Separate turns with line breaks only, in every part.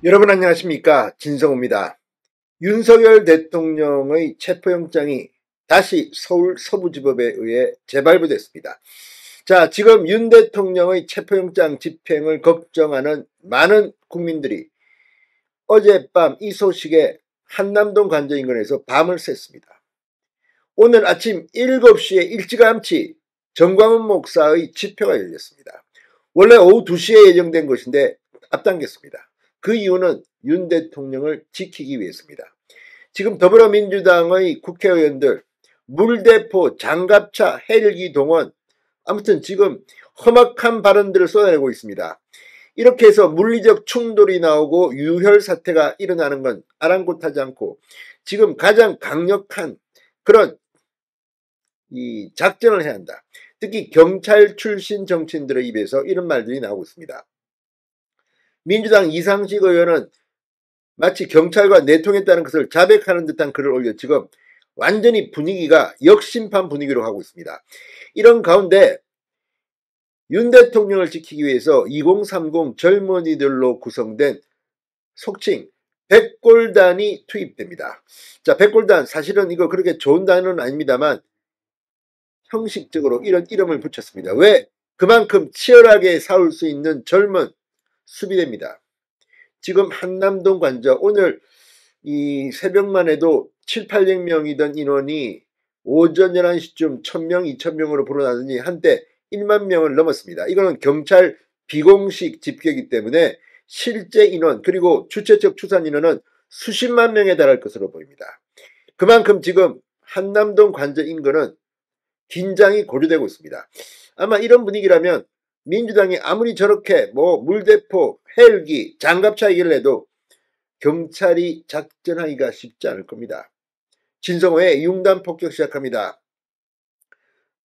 여러분 안녕하십니까? 진성호입니다. 윤석열 대통령의 체포영장이 다시 서울 서부지법에 의해 재발부됐습니다. 자, 지금 윤 대통령의 체포영장 집행을 걱정하는 많은 국민들이 어젯밤 이 소식에 한남동 관저 인근에서 밤을 샜습니다. 오늘 아침 7시에 일찌감치 정광훈 목사의 집회가 열렸습니다. 원래 오후 2시에 예정된 것인데 앞당겼습니다. 그 이유는 윤 대통령을 지키기 위해서입니다. 지금 더불어민주당의 국회의원들 물대포, 장갑차, 헬기 동원, 아무튼 지금 험악한 발언들을 쏟아내고 있습니다. 이렇게 해서 물리적 충돌이 나오고 유혈 사태가 일어나는 건 아랑곳하지 않고 지금 가장 강력한 그런 이 작전을 해야 한다. 특히 경찰 출신 정치인들의 입에서 이런 말들이 나오고 있습니다. 민주당 이상식 의원은 마치 경찰과 내통했다는 것을 자백하는 듯한 글을 올려 지금 완전히 분위기가 역심판 분위기로 가고 있습니다. 이런 가운데 윤 대통령을 지키기 위해서 2030 젊은이들로 구성된 속칭 백골단이 투입됩니다. 자, 백골단 사실은 이거 그렇게 좋은 단어는 아닙니다만 형식적으로 이런 이름을 붙였습니다. 왜? 그만큼 치열하게 싸울 수 있는 젊은 수비대입니다. 지금 한남동 관저 오늘 이 새벽만 해도 700~800명이던 인원이 오전 11시쯤 1000명, 2000명으로 불어나더니 한때 1만 명을 넘었습니다. 이거는 경찰 비공식 집계이기 때문에 실제 인원 그리고 주최 측 추산 인원은 수십만 명에 달할 것으로 보입니다. 그만큼 지금 한남동 관저 인근은 긴장이 고조되고 있습니다. 아마 이런 분위기라면 민주당이 아무리 저렇게 물대포, 헬기, 장갑차 얘기를 해도 경찰이 작전하기가 쉽지 않을 겁니다. 진성호의 융단 폭격 시작합니다.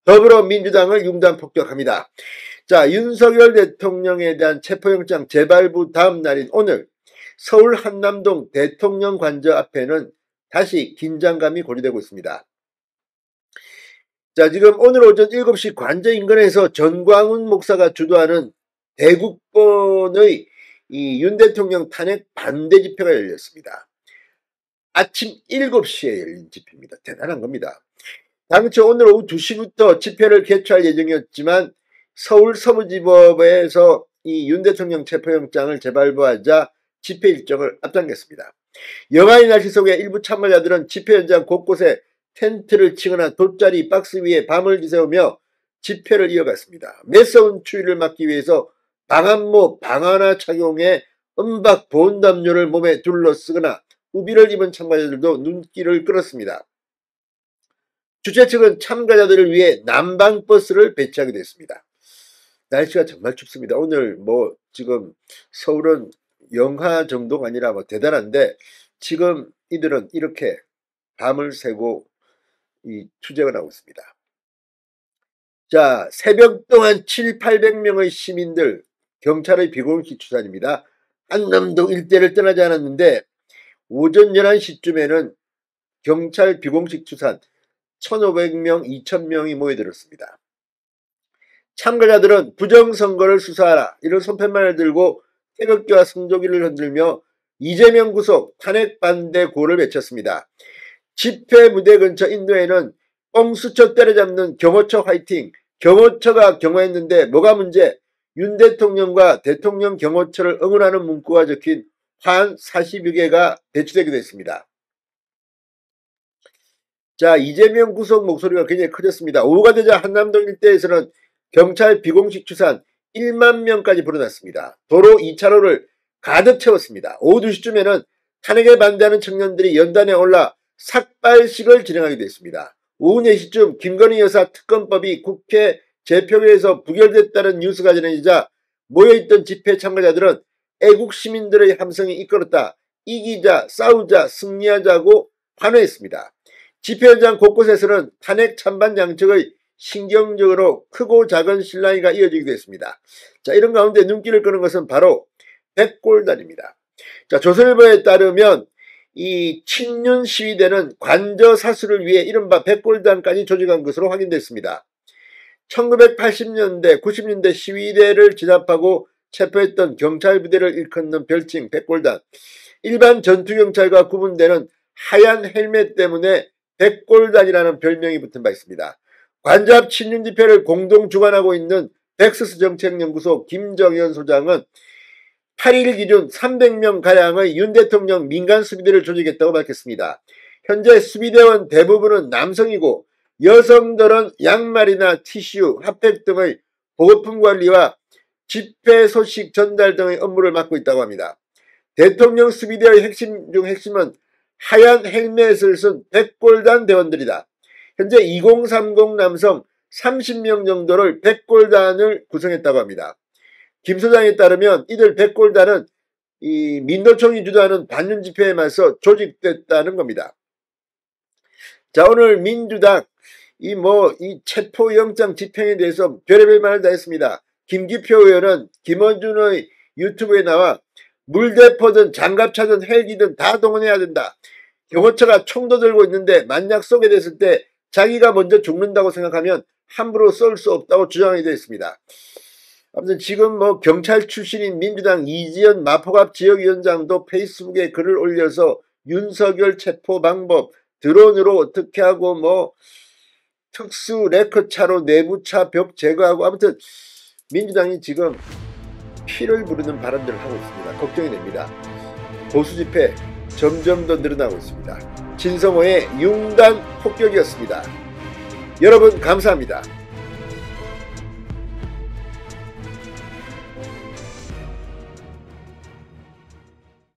더불어민주당을 융단 폭격합니다. 자, 윤석열 대통령에 대한 체포영장 재발부 다음 날인 오늘 서울 한남동 대통령 관저 앞에는 다시 긴장감이 고조되고 있습니다. 자, 지금 오늘 오전 7시 관저 인근에서 전광훈 목사가 주도하는 대국본의 이 윤 대통령 탄핵 반대 집회가 열렸습니다. 아침 7시에 열린 집회입니다. 대단한 겁니다. 당초 오늘 오후 2시부터 집회를 개최할 예정이었지만 서울 서부지법에서 이 윤 대통령 체포영장을 재발부하자 집회 일정을 앞당겼습니다. 영하의 날씨 속에 일부 참가자들은 집회 현장 곳곳에 텐트를 치거나 돗자리 박스 위에 밤을 지새우며 집회를 이어갔습니다. 매서운 추위를 막기 위해서 방한모, 방하나 착용해 은박 보온담요를 몸에 둘러쓰거나 우비를 입은 참가자들도 눈길을 끌었습니다. 주최 측은 참가자들을 위해 난방버스를 배치하기도 했습니다. 날씨가 정말 춥습니다. 오늘 지금 서울은 영하 정도가 아니라 대단한데 지금 이들은 이렇게 밤을 새고 이 투쟁을 하고 있습니다. 자, 새벽 동안 700~800명의 시민들 경찰의 비공식 추산입니다. 한남동 일대를 떠나지 않았는데 오전 11시쯤에는 경찰 비공식 추산 1500명, 2000명이 모여들었습니다. 참가자들은 부정선거를 수사하라 이런 손팻말을 들고 태극기와 성조기를 흔들며 이재명 구속, 탄핵 반대 구호를 외쳤습니다. 집회 무대 근처 인도에는 뻥수쳐 때려잡는 경호처 화이팅, 경호처가 경호했는데 뭐가 문제? 윤 대통령과 대통령 경호처를 응원하는 문구가 적힌 화환 40여 개가 배치되기도 했습니다. 자, 이재명 구속 목소리가 굉장히 커졌습니다. 오후가 되자 한남동 일대에서는 경찰 비공식 추산 1만 명까지 불어났습니다. 도로 2차로를 가득 채웠습니다. 오후 2시쯤에는 탄핵에 반대하는 청년들이 연단에 올라 삭발식을 진행하기도 했습니다. 오후 4시쯤 김건희 여사 특검법이 국회 재표결에서 부결됐다는 뉴스가 전해지자 모여있던 집회 참가자들은 애국 시민들의 함성이 이끌었다. 이기자, 싸우자, 승리하자고 환호했습니다. 집회 현장 곳곳에서는 탄핵 찬반 양측의 신경적으로 크고 작은 실랑이가 이어지기도 했습니다. 자, 이런 가운데 눈길을 끄는 것은 바로 백골단입니다. 자, 조선일보에 따르면 이 친윤 시위대는 관저 사수를 위해 이른바 백골단까지 조직한 것으로 확인됐습니다. 1980년대, 90년대 시위대를 진압하고 체포했던 경찰 부대를 일컫는 별칭 백골단. 일반 전투경찰과 구분되는 하얀 헬멧 때문에 백골단이라는 별명이 붙은 바 있습니다. 관잡 친윤 집회를 공동 주관하고 있는 넥서스 정책연구소 김정현 소장은 8일 기준 300명가량의 윤 대통령 민간 수비대를 조직했다고 밝혔습니다. 현재 수비대원 대부분은 남성이고 여성들은 양말이나 티슈, 핫팩 등의 보급품 관리와 집회 소식 전달 등의 업무를 맡고 있다고 합니다. 대통령 수비대의 핵심 중 핵심은 하얀 헬멧을 쓴 백골단 대원들이다. 현재 2030 남성 30명 정도를 백골단을 구성했다고 합니다. 김 소장에 따르면 이들 백골단은 이 민노총이 주도하는 반윤 집회에 맞서 조직됐다는 겁니다. 자, 오늘 민주당 이 체포영장 집행에 대해서 별의별 말을 다 했습니다. 김기표 의원은 김원준의 유튜브에 나와 물대포든 장갑차든 헬기든 다 동원해야 된다. 경호처가 총도 들고 있는데 만약 쏘게 됐을 때 자기가 먼저 죽는다고 생각하면 함부로 쏠 수 없다고 주장이 되어 있습니다. 아무튼 지금 경찰 출신인 민주당 이지연 마포갑 지역위원장도 페이스북에 글을 올려서 윤석열 체포 방법, 드론으로 어떻게 하고 특수 레커차로 내부차 벽 제거하고, 아무튼 민주당이 지금 피를 부르는 발언들을 하고 있습니다. 걱정이 됩니다. 보수 집회 점점 더 늘어나고 있습니다. 진성호의 융단 폭격이었습니다. 여러분 감사합니다.